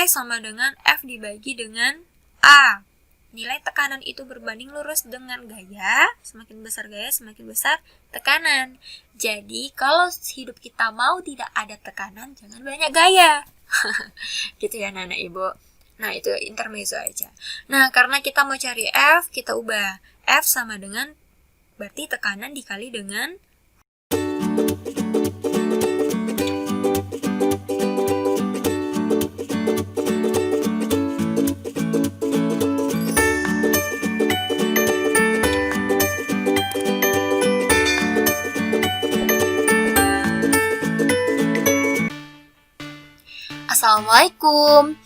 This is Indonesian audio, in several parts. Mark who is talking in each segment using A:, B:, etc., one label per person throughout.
A: sama dengan F dibagi dengan A. Nilai tekanan itu berbanding lurus dengan gaya. Semakin besar gaya, semakin besar tekanan. Jadi, kalau hidup kita mau tidak ada tekanan, jangan banyak gaya. Gitu ya anak-anak ibu. Nah, itu intermezzo aja. Nah, karena kita mau cari F, kita ubah. F sama dengan, berarti tekanan dikali dengan Assalamualaikum.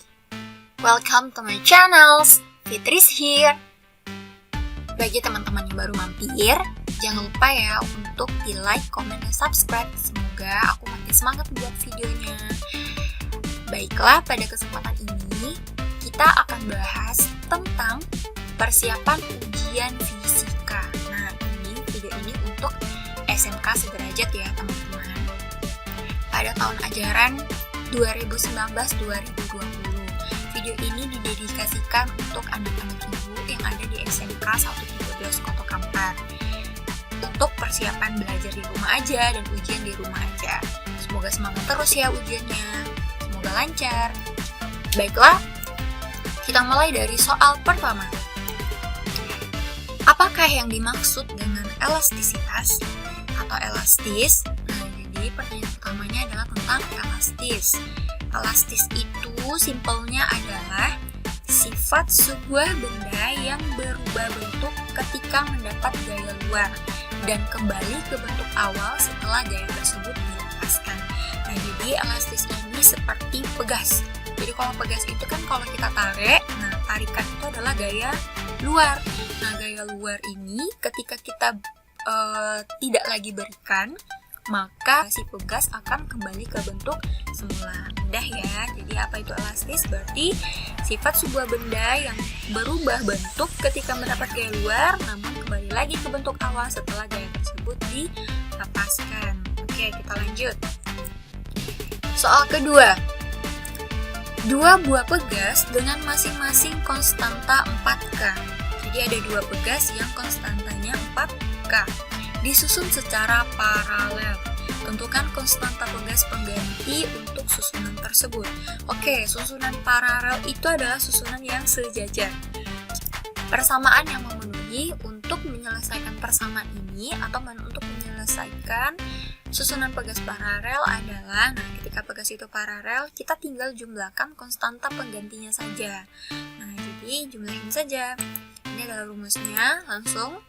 A: Welcome to my channels. Fitris here. Bagi teman-teman yang baru mampir, jangan lupa ya untuk di like, comment, dan subscribe. Semoga aku makin semangat buat videonya. Baiklah, pada kesempatan ini kita akan bahas tentang persiapan ujian fisika. Nah, video ini untuk SMK sederajat ya teman-teman. Pada tahun ajaran 2019-2020. Video ini didedikasikan untuk anak-anak ibu yang ada di SMK 113 Koto Kampar. Untuk persiapan belajar di rumah aja dan ujian di rumah aja. Semoga semangat terus ya ujiannya. Semoga lancar. Baiklah, kita mulai dari soal pertama. Apakah yang dimaksud dengan elastisitas atau elastis? Jadi pertanyaan pertamanya adalah tentang elastis. Elastis itu simpelnya adalah sifat sebuah benda yang berubah bentuk ketika mendapat gaya luar dan kembali ke bentuk awal setelah gaya tersebut dilepaskan. Nah, jadi elastis ini seperti pegas. Jadi kalau pegas itu kan kalau kita tarik, nah tarikan itu adalah gaya luar. Nah, gaya luar ini ketika kita tidak lagi berikan, maka si pegas akan kembali ke bentuk semula. Mudah ya. Jadi apa itu elastis? Berarti sifat sebuah benda yang berubah bentuk ketika mendapat gaya luar, namun kembali lagi ke bentuk awal setelah gaya tersebut dilepaskan. Oke, kita lanjut. Soal kedua. Dua buah pegas dengan masing-masing konstanta 4K. Jadi ada dua pegas yang konstantanya 4K. Disusun secara paralel. Tentukan konstanta pegas pengganti untuk susunan tersebut. Oke, susunan paralel itu adalah susunan yang sejajar. Persamaan yang memenuhi untuk menyelesaikan persamaan ini atau untuk menyelesaikan susunan pegas paralel adalah, nah ketika pegas itu paralel, kita tinggal jumlahkan konstanta penggantinya saja. Nah, jadi jumlahin saja. Ini adalah rumusnya, langsung.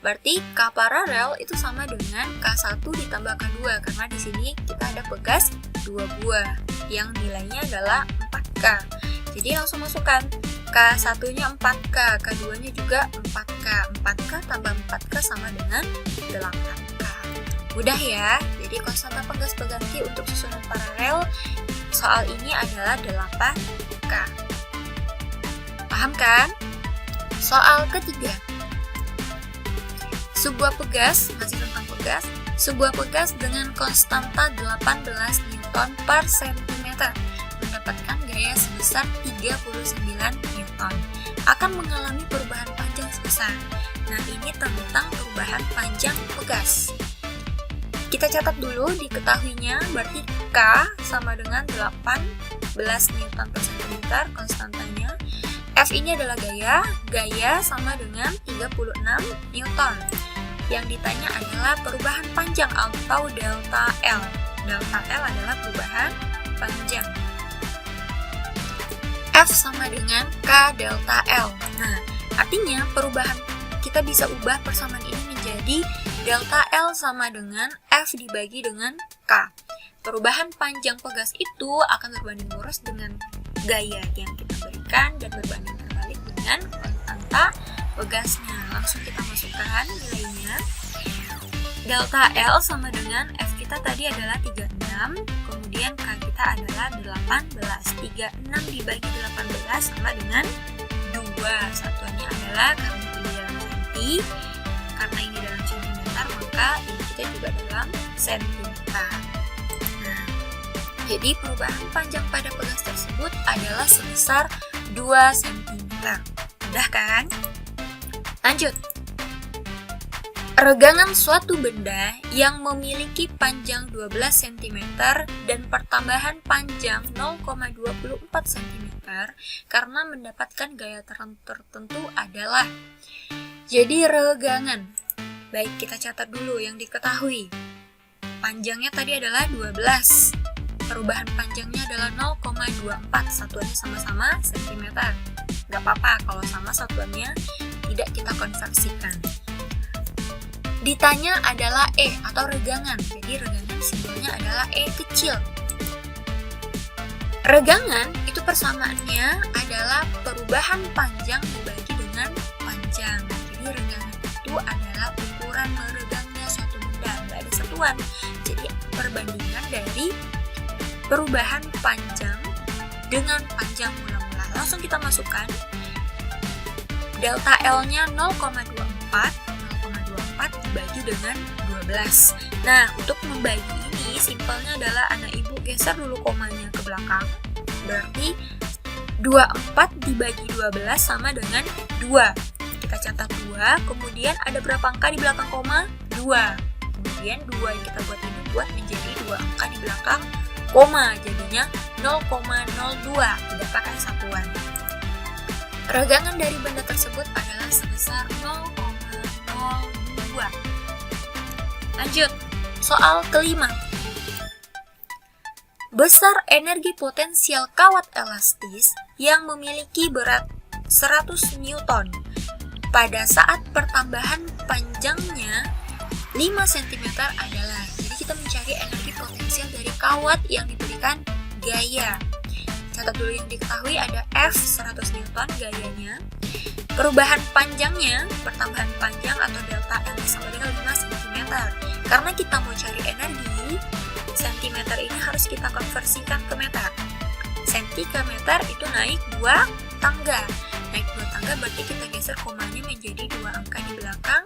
A: Berarti K paralel itu sama dengan K1 ditambah K2 karena di sini kita ada pegas 2 buah yang nilainya adalah 4K. Jadi langsung masukkan K1-nya 4K, K2-nya juga 4K. 4K tambah 4K sama dengan 8K. Mudah ya. Jadi konstanta pegas pengganti untuk susunan paralel soal ini adalah 8K. Paham kan? Soal ketiga. Sebuah pegas, masih tentang pegas, sebuah pegas dengan konstanta 18 Newton per cm mendapatkan gaya sebesar 39 Newton akan mengalami perubahan panjang sebesar. Nah, ini tentang perubahan panjang pegas. Kita catat dulu diketahuinya, berarti K sama dengan 18 Newton per cm konstantanya. F ini adalah gaya sama dengan 36 Newton. Yang ditanya adalah perubahan panjang atau delta L. Delta L adalah perubahan panjang. F sama dengan K delta L. Nah, artinya perubahan kita bisa ubah persamaan ini menjadi delta L sama dengan F dibagi dengan K. Perubahan panjang pegas itu akan berbanding lurus dengan gaya yang kita berikan dan berbanding terbalik dengan konstanta pegasnya. Langsung kita masukkan nilainya. Delta L sama dengan F kita tadi adalah 36, kemudian K kita adalah 18. 36 dibagi 18 sama dengan 2. Satuannya adalah karena ini dalam senti, karena ini dalam centimeter, maka ini kita juga dalam sentimeter. Nah, jadi perubahan panjang pada pegas tersebut adalah sebesar 2 cm. Mudah kan? Lanjut. Regangan suatu benda yang memiliki panjang 12 cm dan pertambahan panjang 0,24 cm karena mendapatkan gaya tertentu adalah. Jadi regangan. Baik, kita catat dulu yang diketahui. Panjangnya tadi adalah 12. Perubahan panjangnya adalah 0,24. Satuannya sama-sama cm. Gak apa-apa kalau sama satuannya tidak kita konversikan. Ditanya adalah E atau regangan. Jadi regangan simbolnya adalah E kecil. Regangan itu persamaannya adalah perubahan panjang dibagi dengan panjang. Jadi regangan itu adalah ukuran meregangnya suatu benda. Nggak ada satuan. Jadi perbandingan dari perubahan panjang dengan panjang mula-mula. Langsung kita masukkan. Delta L-nya 0,24 dibagi dengan 12. Nah, untuk membagi ini simpelnya adalah anak ibu geser dulu komanya ke belakang. Berarti 24 dibagi 12 sama dengan 2. Kita catat 2, kemudian ada berapa angka di belakang koma? 2. Kemudian 2 yang kita buat menjadi 2 angka di belakang koma. Jadinya 0,02. Tidak pakai satuan. Regangan dari benda tersebut adalah sebesar 0,02. Lanjut, soal kelima. Besar energi potensial kawat elastis yang memiliki berat 100 Newton pada saat pertambahan panjangnya 5 cm adalah. Jadi kita mencari energi potensial dari kawat yang diberikan gaya. Catat dulu yang diketahui ada F 100 Newton gayanya. Perubahan panjangnya, pertambahan panjang atau delta L sama dengan 5 cm. Karena kita mau cari energi, cm ini harus kita konversikan ke meter. Senti ke meter itu naik 2 tangga. Naik 2 tangga berarti kita geser komanya menjadi 2 angka di belakang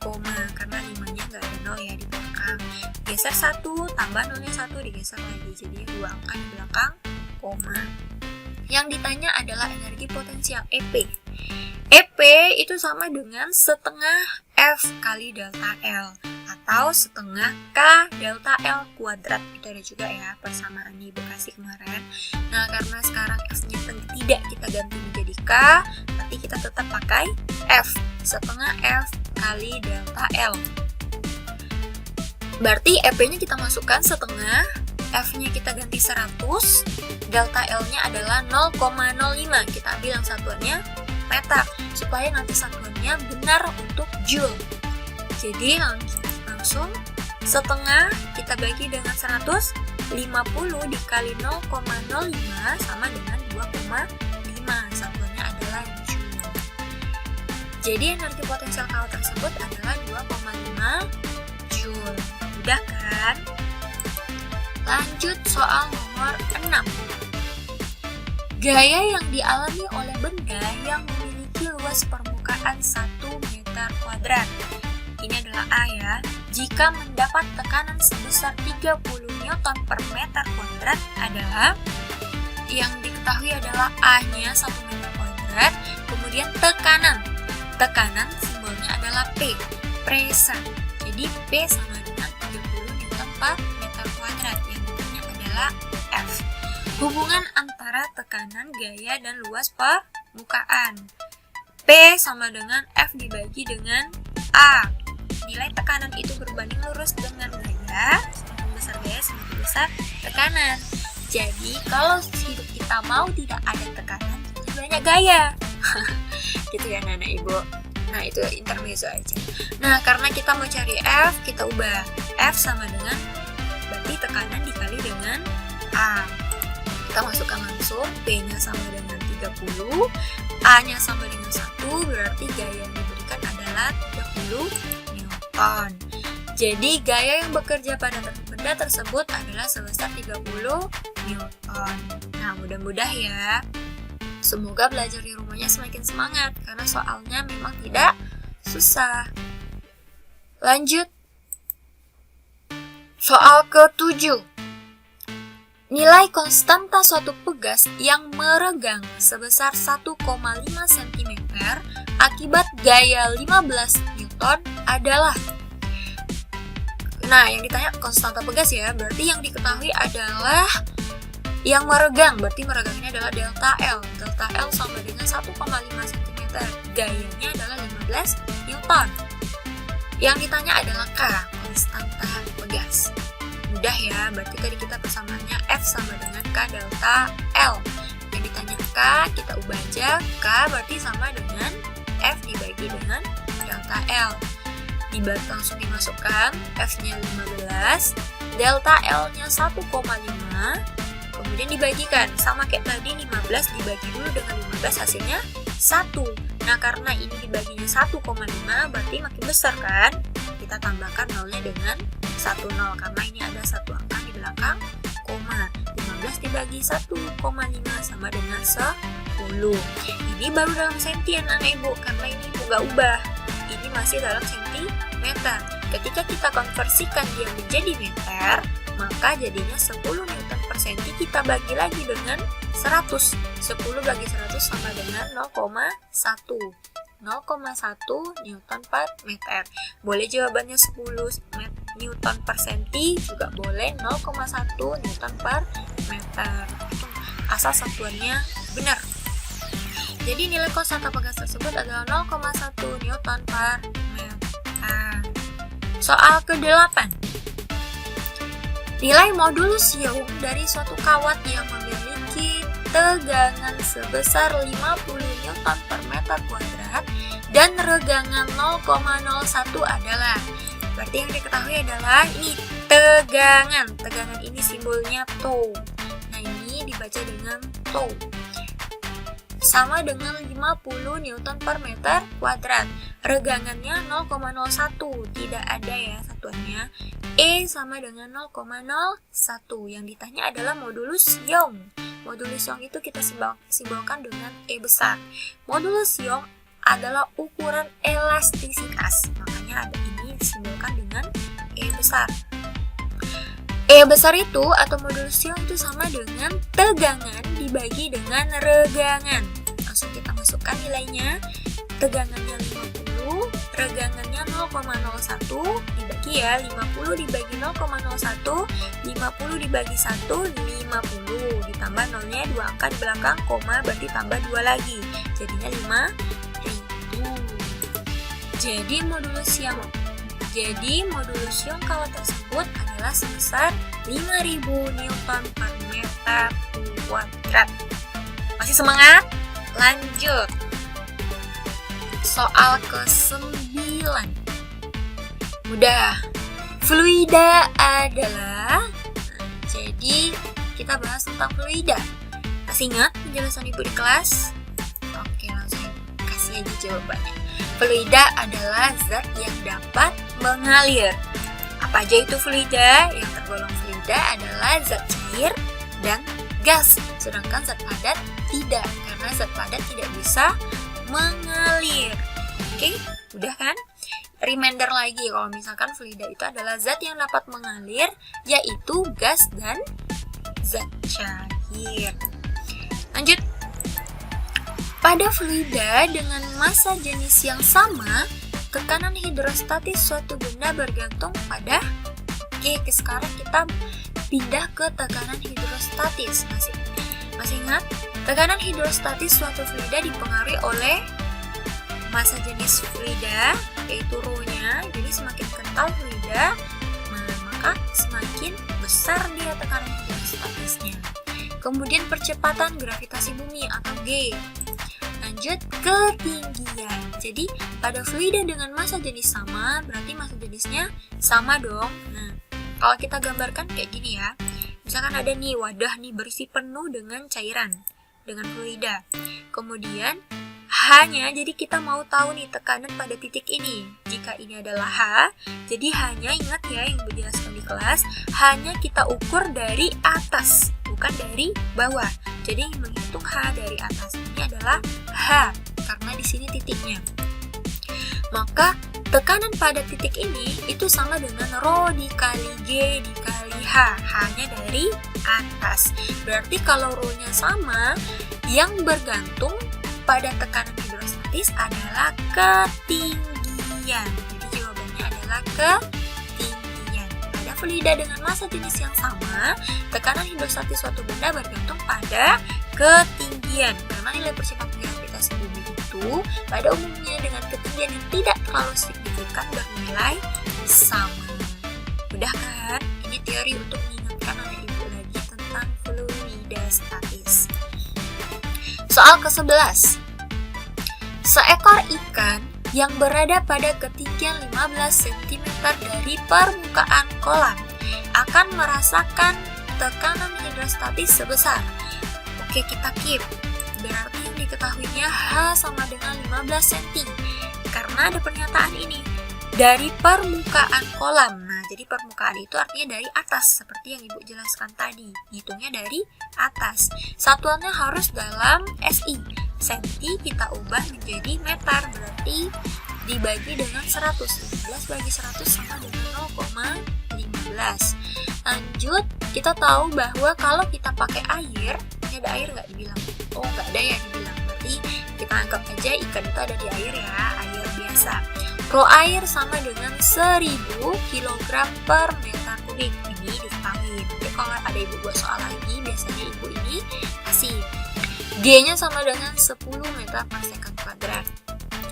A: koma. Karena 5-nya nggak ada 0 ya di belakang. Geser 1, tambah 0-nya 1, digeser lagi. Jadi 2 angka di belakang koma. Yang ditanya adalah energi potensial EP. EP itu sama dengan setengah F kali delta L atau setengah K delta L kuadrat. Itu ada juga ya persamaan di Bekasi kemarin. Nah, karena sekarang F-nya tidak kita ganti menjadi K, berarti kita tetap pakai F, setengah F kali delta L. Berarti EP-nya kita masukkan setengah, F-nya kita ganti 100, delta L-nya adalah 0,05. Kita ambil yang satuannya meter, supaya nanti satuannya benar untuk joule. Jadi langsung setengah kita bagi dengan 100, 50 dikali 0,05 sama dengan 2,5. Satuannya adalah joule. Jadi energi potensial kawat tersebut adalah 2,5 joule. Mudah kan? Lanjut soal nomor 6. Gaya yang dialami oleh benda yang memiliki luas permukaan 1 meter kuadrat. Ini adalah A ya. Jika mendapat tekanan sebesar 30 Newton per meter kuadrat adalah, yang diketahui adalah A-nya 1 meter kuadrat, kemudian tekanan. Tekanan simbolnya adalah P, pressure. Jadi P sama dengan 30 Newton per meter kuadrat. Yang ditanya adalah F. Hubungan antara tekanan, gaya, dan luas permukaan. P sama dengan F dibagi dengan A. Nilai tekanan itu berbanding lurus dengan gaya. Semakin besar gaya, semakin besar tekanan. Jadi, kalau hidup kita mau tidak ada tekanan, jadi banyak gaya. Gitu ya anak ibu. Nah, itu intermezzo aja. Nah, karena kita mau cari F, kita ubah. F sama dengan, berarti tekanan dikali dengan A. Kita masukkan langsung, P-nya sama dengan 30, A-nya sama dengan 1, berarti gaya yang diberikan adalah 30 Newton. Jadi gaya yang bekerja pada benda tersebut adalah sebesar 30 Newton. Nah, mudah-mudah ya. Semoga belajar di rumahnya semakin semangat, karena soalnya memang tidak susah. Lanjut. Soal ke-7. Nilai konstanta suatu pegas yang meregang sebesar 1,5 cm akibat gaya 15 Newton adalah. Nah, yang ditanya konstanta pegas ya, berarti yang diketahui adalah yang meregang, berarti meregang ini adalah delta L. Delta L sama dengan 1,5 cm. Gayanya adalah 15 Newton. Yang ditanya adalah K, konstanta pegas. Mudah ya, berarti tadi kita persamaannya F sama dengan K delta L. Yang ditanya K, kita ubah aja. K berarti sama dengan F dibagi dengan delta L. Langsung dimasukkan, F-nya 15, delta L-nya 1,5, kemudian dibagikan. Sama kayak tadi, 15 dibagi dulu dengan 15, hasilnya 1. Nah, karena ini dibaginya 1,5, berarti makin besar kan? Kita tambahkan nolnya dengan 1 0, karena ini ada satu angka di belakang koma. 15 dibagi 1,5 sama dengan 10. Ini baru dalam senti anak-anak ibu, karena ini ibu gak ubah. Ini masih dalam sentimeter. Ketika kita konversikan dia menjadi meter, maka jadinya 10 Newton per senti. Kita bagi lagi dengan 100. 10 bagi 100 sama dengan 0,1. 0,1 Newton per meter. Boleh jawabannya 10 Newton per senti, juga boleh 0,1 Newton per meter. Asal satuannya benar. Jadi nilai konstanta pegas tersebut adalah 0,1 Newton per meter. Soal ke-8. Nilai modulus Young dari suatu kawat yang memiliki tegangan sebesar 50 Newton per meter kuadrat dan regangan 0,01 adalah. Berarti yang diketahui adalah ini tegangan. Tegangan ini simbolnya tau. Nah, ini dibaca dengan tau. Sama dengan 50 Newton per meter kuadrat. Regangannya 0,01, tidak ada ya satuannya. E sama dengan 0,01. Yang ditanya adalah modulus Young. Modulus Young itu kita simbolkan dengan E besar. Modulus Young adalah ukuran elastisitas. Makanya ada ini disimbolkan dengan E besar. E besar itu atau modulus Young itu sama dengan tegangan dibagi dengan regangan. Langsung kita masukkan nilainya. Tegangannya 50, regangannya 0,01, dibagi ya, 50 dibagi 0,01, 50 dibagi 1, 50, ditambah nolnya 2 angka di belakang, koma, berarti tambah 2 lagi, jadinya 5.000. Jadi modulus Young kawat tersebut adalah sebesar 5.000 Newton per meter kuadrat. Masih semangat? Lanjut. Soal ke-9. Mudah. Fluida adalah. Jadi kita bahas tentang fluida. Masih ingat penjelasan ibu di kelas? Oke, langsung kasih aja jawabannya. Fluida adalah zat yang dapat mengalir. Apa aja itu fluida? Yang tergolong fluida adalah zat cair dan gas. Sedangkan zat padat tidak, karena zat padat tidak bisa mengalir. Oke, udah kan? Reminder lagi, kalau misalkan fluida itu adalah zat yang dapat mengalir, yaitu gas dan zat cair. Lanjut. Pada fluida dengan massa jenis yang sama, tekanan hidrostatis suatu benda bergantung pada. Oke, sekarang kita pindah ke tekanan hidrostatis. Masih ingat? Tekanan hidrostatis suatu fluida dipengaruhi oleh massa jenis fluida, yaitu ρ-nya. Jadi semakin kental fluida, maka semakin besar dia tekanan hidrostatisnya. Kemudian percepatan gravitasi bumi atau G. Lanjut, ketinggian. Jadi pada fluida dengan massa jenis sama, berarti massa jenisnya sama dong. Nah, kalau kita gambarkan kayak gini ya. Misalkan ada nih wadah nih berisi penuh dengan cairan, dengan fluida. Kemudian H-nya, jadi kita mau tahu nih tekanan pada titik ini. Jika ini adalah H, jadi H-nya ingat ya yang dijelaskan di kelas, H-nya kita ukur dari atas, bukan dari bawah. Jadi menghitung H dari atas ini adalah H, karena di sini titiknya. maka tekanan pada titik ini itu sama dengan Rho dikali G dikali H, hanya dari atas. Berarti kalau Rho-nya sama, yang bergantung pada tekanan hidrostatis adalah ketinggian. Jadi jawabannya adalah ketinggian. Pada fluida dengan massa jenis yang sama, tekanan hidrostatis suatu benda bergantung pada ketinggian. Karena nilai persifat gravitasi bumi itu pada umumnya dengan ketinggian yang tidak terlalu signifikan bernilai sama. Mudah kan? Ini teori untuk mengingatkan anak-ibu lagi tentang fluida statis. Soal ke-11. Seekor ikan yang berada pada ketinggian 15 cm dari permukaan kolam akan merasakan tekanan hidrostatis sebesar. Oke, kita keep. Berarti yang diketahuinya H sama dengan 15 cm. Karena ada pernyataan ini. Dari permukaan kolam. Nah, jadi permukaan itu artinya dari atas. Seperti yang Ibu jelaskan tadi. Hitungnya dari atas. Satuannya harus dalam SI. Senti kita ubah menjadi meter. Berarti dibagi dengan 100. 15 bagi 100 sama dengan 0,15. Lanjut, kita tahu bahwa kalau kita pakai air, ini ada air nggak dibilang? Oh, nggak ada ya dibilang. Berarti kita anggap aja ikan itu ada di air ya, air biasa. Rho air sama dengan 1000 kg per meter kubik. Ini diketahui. Jadi kalau ada ibu buat soal lagi, biasanya ibu ini kasih G-nya sama dengan 10 meter per second kuadrat.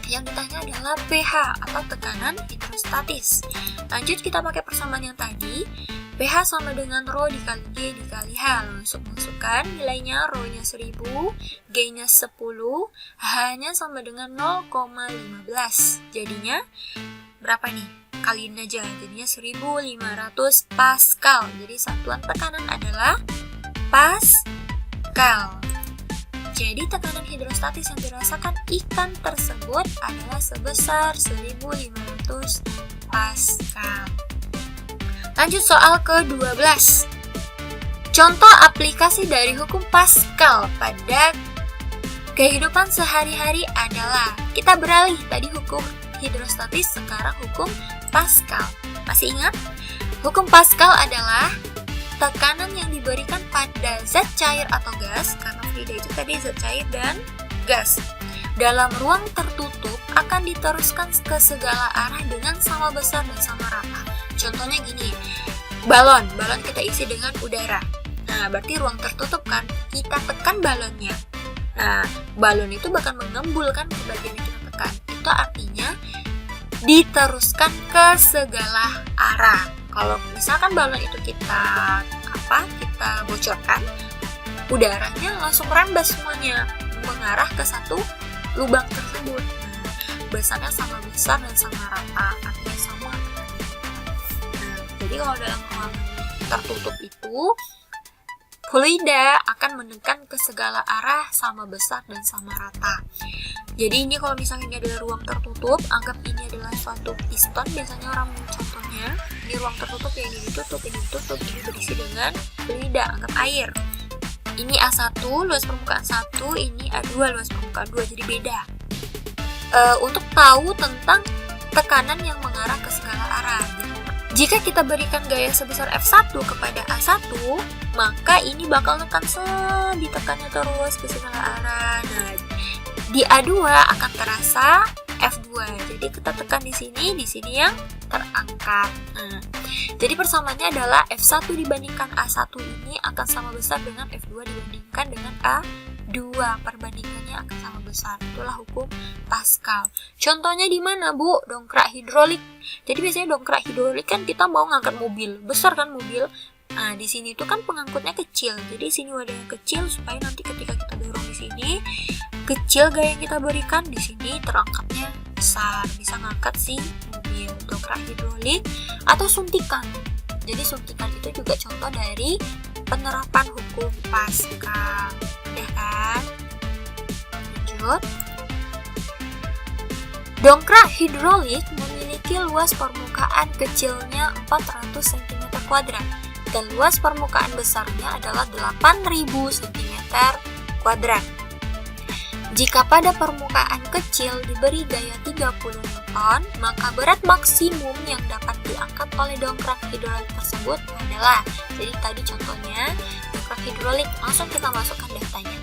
A: Yang ditanya adalah pH atau tekanan hidrostatis. Lanjut kita pakai persamaan yang tadi. pH sama dengan Rho dikali G dikali H. Langsung masukkan nilainya, Rho-nya 1000, G-nya 10, H-nya sama dengan 0,15. Jadinya berapa nih? Kaliin aja. Jadinya 1500 Pascal. Jadi satuan tekanan adalah Pascal. Jadi tekanan hidrostatis yang dirasakan ikan tersebut adalah sebesar 1500 Pascal. Lanjut soal ke-12. Contoh aplikasi dari hukum Pascal pada kehidupan sehari-hari adalah, kita beralih tadi hukum hidrostatis, sekarang hukum Pascal. Masih ingat? Hukum Pascal adalah tekanan yang diberikan pada zat cair atau gas, karena fluida itu tadi zat cair dan gas, dalam ruang tertutup akan diteruskan ke segala arah dengan sama besar dan sama rata. Contohnya gini, balon kita isi dengan udara. Nah, berarti ruang tertutup kan, kita tekan balonnya. Nah, balon itu bakal mengembul kan ke bagian yang kita tekan. Itu artinya diteruskan ke segala arah. Kalau misalkan balon itu kita bocorkan, udaranya langsung rembes semuanya mengarah ke satu lubang tersebut. Nah, besarnya sama besar dan sama rata, artinya sama. Nah, jadi kalau dalam ruang tertutup itu fluida akan menekan ke segala arah sama besar dan sama rata. Jadi ini kalau misalnya ini adalah ruang tertutup, anggap ini adalah suatu piston. Biasanya orang contohnya, ini ruang tertutup ya, ini ditutup, ini berisi dengan fluida, anggap air. Ini A1, luas permukaan 1, ini A2, luas permukaan 2, jadi beda. Untuk tahu tentang tekanan yang mengarah ke segala arah. Jika kita berikan gaya sebesar F1 kepada A1, maka ini bakal ditekannya terus ke segala arah. Nah, di A2 akan terasa F2. Jadi kita tekan di sini yang terangkat. Nah, jadi persamaannya adalah F1 dibandingkan A1 ini akan sama besar dengan F2 dibandingkan dengan A2. Perbandingannya akan sama besar. Itulah hukum Pascal. Contohnya di mana, Bu? Dongkrak hidrolik. Jadi biasanya dongkrak hidrolik kan kita mau ngangkat mobil. Besar kan mobil? Nah, di sini tuh kan pengangkutnya kecil. Jadi sini wadahnya kecil supaya nanti ketika kita dorong di sini kecil gaya yang kita berikan, di sini terangkatnya besar, bisa ngangkat si mobil. Dongkrak hidrolik atau suntikan. Jadi suntikan itu juga contoh dari penerapan hukum Pascal. Udah kan? Lanjut. Dongkrak hidrolik memiliki luas permukaan kecilnya 400 cm2 dan luas permukaan besarnya adalah 8000 cm2. Jika pada permukaan kecil diberi gaya 30 N Newton, maka berat maksimum yang dapat diangkat oleh dongkrak hidrolik tersebut adalah, jadi tadi contohnya dongkrak hidrolik, langsung kita masukkan datanya.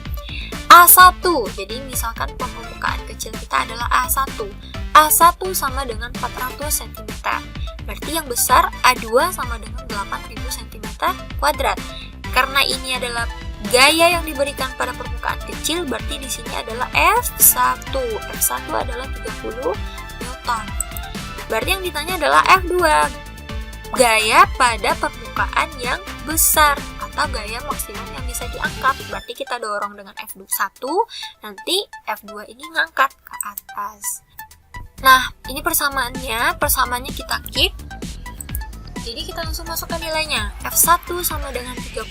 A: A1, jadi misalkan permukaan kecil kita adalah A1. A1 sama dengan 400 cm. Berarti yang besar A2 sama dengan 8000 cm kuadrat. Karena ini adalah gaya yang diberikan pada permukaan kecil, berarti di sini adalah F1. F1 adalah 30 Newton. Berarti yang ditanya adalah F2. Gaya pada permukaan yang besar atau gaya maksimum yang bisa diangkat. Berarti kita dorong dengan F1, nanti F2 ini ngangkat ke atas. Nah, ini persamaannya kita keep. Jadi kita langsung masukkan nilainya. F1 sama dengan 30,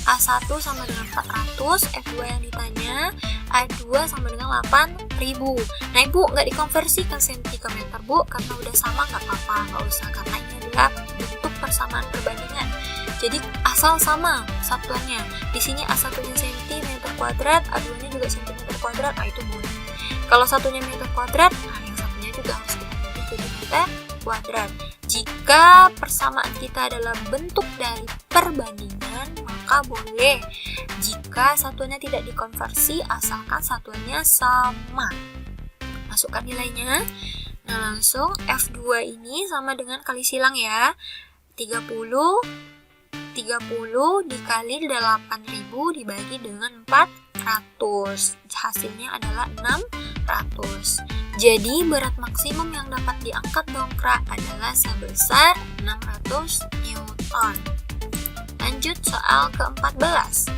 A: A1 sama dengan 400, F2 yang ditanya, A2 sama dengan 8000. Nah, Ibu nggak dikonversikan cm ke meter, Bu, karena udah sama nggak apa-apa, nggak usah, karena ini adalah bentuk persamaan perbandingan. Jadi asal sama satuannya. Di sini A1-nya cm kuadrat, A2-nya juga cm kuadrat, nah itu boleh. Kalau satunya meter kuadrat, nah yang satunya juga harus kita ganti jadi meter kuadrat. Jika persamaan kita adalah bentuk dari perbandingan, maka boleh. Jika satuannya tidak dikonversi, asalkan satuannya sama. Masukkan nilainya. Nah, langsung F2 ini sama dengan kali silang ya. 30 dikali 8000 dibagi dengan 400. Hasilnya adalah 600. Jadi berat maksimum yang dapat diangkat dongkrak adalah sebesar 600 Newton. Lanjut soal ke-14.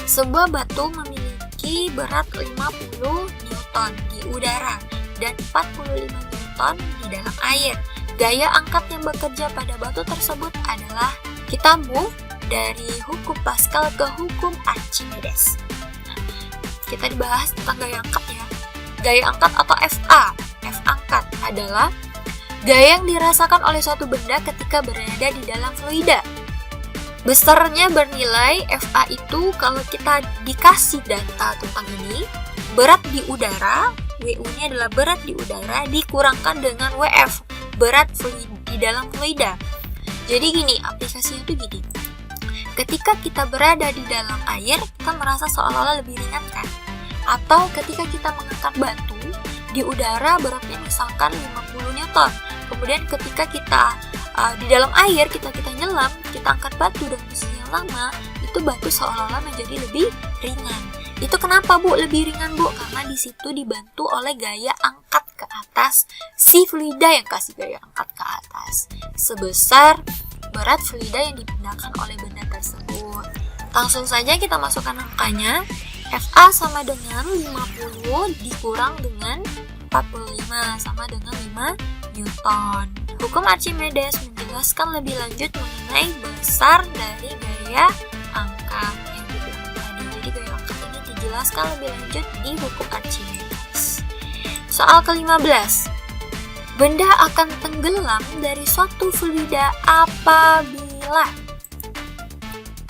A: Sebuah batu memiliki berat 50 Newton di udara dan 45 Newton di dalam air. Gaya angkat yang bekerja pada batu tersebut adalah, kita move dari hukum Pascal ke hukum Archimedes. Nah, kita dibahas tentang gaya angkat ya. Gaya angkat atau FA. F angkat adalah gaya yang dirasakan oleh suatu benda ketika berada di dalam fluida. Besarnya bernilai FA itu kalau kita dikasih data tentang ini, berat di udara, WU-nya adalah berat di udara dikurangkan dengan WF, berat di dalam fluida. Jadi gini, aplikasinya tuh gini. Ketika kita berada di dalam air, kita merasa seolah-olah lebih ringan kan? Atau ketika kita mengangkat batu di udara beratnya misalkan 50 Newton. Kemudian ketika kita di dalam air, kita nyelam, kita angkat batu dengan posisi yang lama, itu batu seolah-olah menjadi lebih ringan. Itu kenapa, Bu, lebih ringan, Bu? Karena di situ dibantu oleh gaya angkat ke atas, si fluida yang kasih gaya angkat ke atas sebesar berat fluida yang dipindahkan oleh benda tersebut. Langsung saja kita masukkan angkanya. FA sama dengan 50 dikurang dengan 45 sama dengan 5 Newton. Hukum Archimedes menjelaskan lebih lanjut mengenai besar dari gaya angkat yang dibilang tadi. Jadi gaya angkat ini dijelaskan lebih lanjut di hukum Archimedes. Soal ke-15. Benda akan tenggelam dari suatu fluida apabila.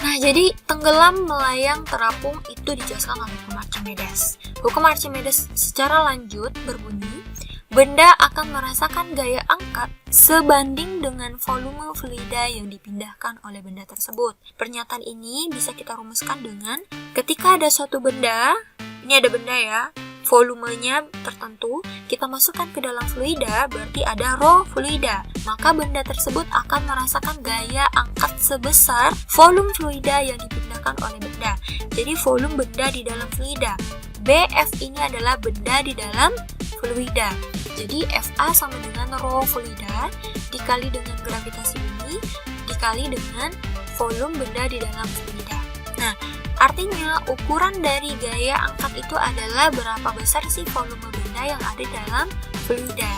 A: Nah, jadi tenggelam, melayang, terapung itu dijelaskan oleh hukum Archimedes. Hukum Archimedes secara lanjut berbunyi, benda akan merasakan gaya angkat sebanding dengan volume fluida yang dipindahkan oleh benda tersebut. Pernyataan ini bisa kita rumuskan dengan ketika ada suatu benda, ini ada benda ya, volumenya tertentu, kita masukkan ke dalam fluida, berarti ada rho fluida. Maka benda tersebut akan merasakan gaya angkat sebesar volume fluida yang dipindahkan oleh benda. Jadi volume benda di dalam fluida. BF ini adalah benda di dalam fluida. Jadi FA sama dengan rho fluida dikali dengan gravitasi bumi dikali dengan volume benda di dalam fluida. Nah, artinya ukuran dari gaya angkat itu adalah berapa besar sih volume benda yang ada dalam fluida.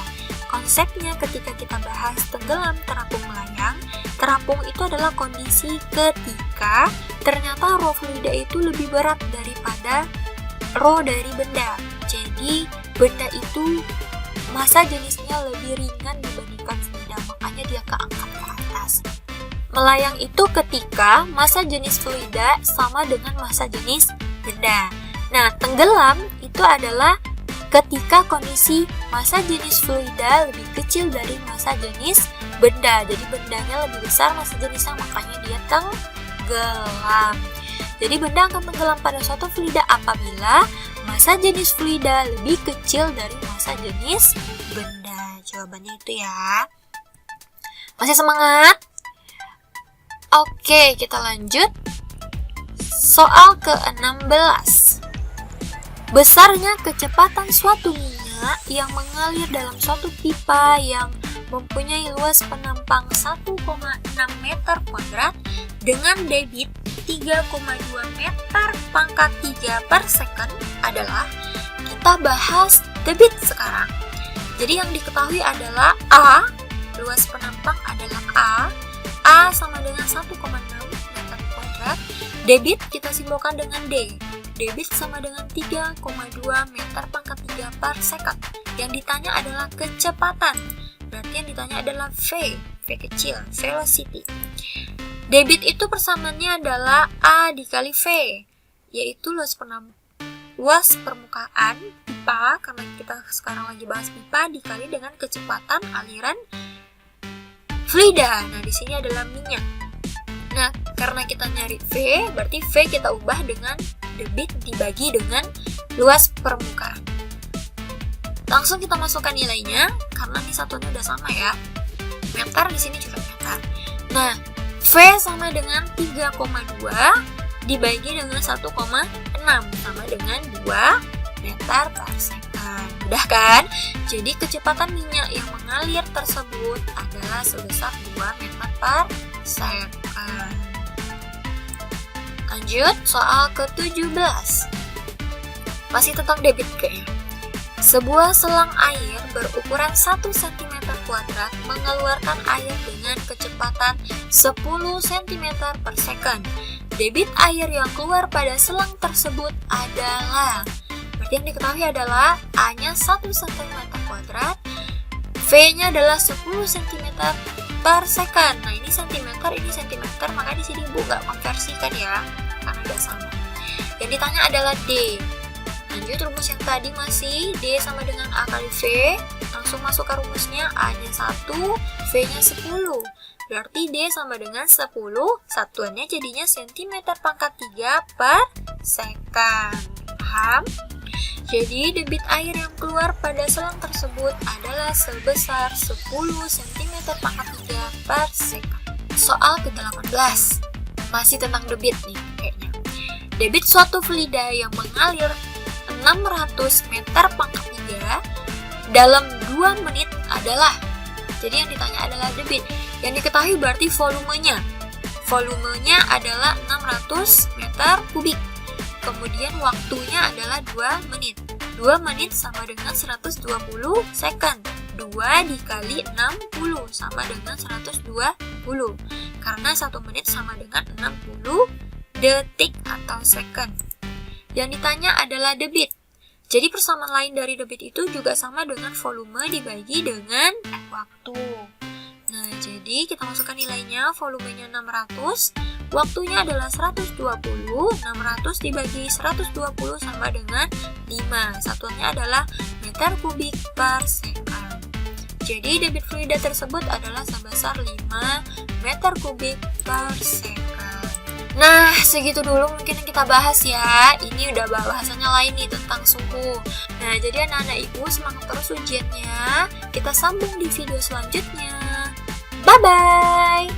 A: Konsepnya ketika kita bahas tenggelam, terapung, melayang, terapung itu adalah kondisi ketika ternyata rho fluida itu lebih berat daripada rho dari benda. Jadi benda itu massa jenisnya lebih ringan dibandingkan fluida, makanya dia keangkat ke atas. Melayang itu ketika massa jenis fluida sama dengan massa jenis benda. Nah, tenggelam itu adalah ketika kondisi massa jenis fluida lebih kecil dari massa jenis benda. Jadi bendanya lebih besar massa jenisnya, makanya dia tenggelam. Jadi benda akan tenggelam pada suatu fluida apabila massa jenis fluida lebih kecil dari massa jenis benda. Jawabannya itu ya. Masih semangat? Oke, kita lanjut. Soal ke-16. Besarnya kecepatan suatu minyak yang mengalir dalam suatu pipa yang mempunyai luas penampang 1,6 meter kuadrat dengan debit 3,2 meter pangkat 3 per second adalah, kita bahas debit sekarang. Jadi yang diketahui adalah A, luas penampang adalah A sama dengan 1,6 meter kuadrat, debit kita simbolkan dengan D. Debit sama dengan 3,2 meter pangkat 3 per second. Yang ditanya adalah kecepatan. Berarti yang ditanya adalah V kecil, velocity. Debit itu persamaannya adalah A dikali V, yaitu luas permukaan pipa, karena kita sekarang lagi bahas pipa, dikali dengan kecepatan aliran fluida. Nah, di sini adalah minyak. Nah, karena kita nyari V, berarti V kita ubah dengan debit dibagi dengan luas permukaan. Langsung kita masukkan nilainya, karena ini satunya udah sama ya. Meter di sini juga meter. Nah, V sama dengan 3,2 dibagi dengan 1,6 sama dengan 2 meter per second. Mudah kan? Jadi kecepatan minyak yang mengalir tersebut adalah sebesar 2 meter per second. Lanjut, soal ke-17. Masih tentang debit kayaknya. Sebuah selang air berukuran 1 cm kuadrat mengeluarkan air dengan kecepatan 10 cm per second. Debit air yang keluar pada selang tersebut adalah, berarti yang diketahui adalah A-nya 1 cm kuadrat, V-nya adalah 10 cm per second. Nah, ini cm, maka di sini Ibu nggak konversikan ya, karena udah sama. Yang ditanya adalah D. Lanjut, rumus yang tadi masih D sama dengan A kali V. Langsung masuk ke rumusnya, A-nya 1, V-nya 10. Berarti D sama dengan 10, satuannya jadinya cm pangkat 3 per second. Paham? Jadi debit air yang keluar pada selang tersebut adalah sebesar 10 cm pangkat 3 per second. Soal ke-18. Masih tentang debit nih kayaknya. Debit suatu fluida yang mengalir 600 meter pangkat 3 dalam 2 menit adalah, jadi yang ditanya adalah debit. Yang diketahui berarti volumenya. Volumenya adalah 600 meter kubik. Kemudian waktunya adalah 2 menit. 2 menit sama dengan 120 second. 2 dikali 60 sama dengan 120. Karena 1 menit sama dengan 60 detik atau second. Yang ditanya adalah debit. Jadi persamaan lain dari debit itu juga sama dengan volume dibagi dengan waktu. Nah, jadi kita masukkan nilainya, volumenya 600, waktunya adalah 120, 600 dibagi 120 sama dengan 5, satuannya adalah meter kubik per second. Jadi debit fluida tersebut adalah sebesar 5 meter kubik per second. Nah, segitu dulu mungkin yang kita bahas ya. Ini udah bahasannya lain nih tentang suhu. Nah, jadi anak-anak ibu semangat terus ujiannya. Kita sambung di video selanjutnya. Bye-bye!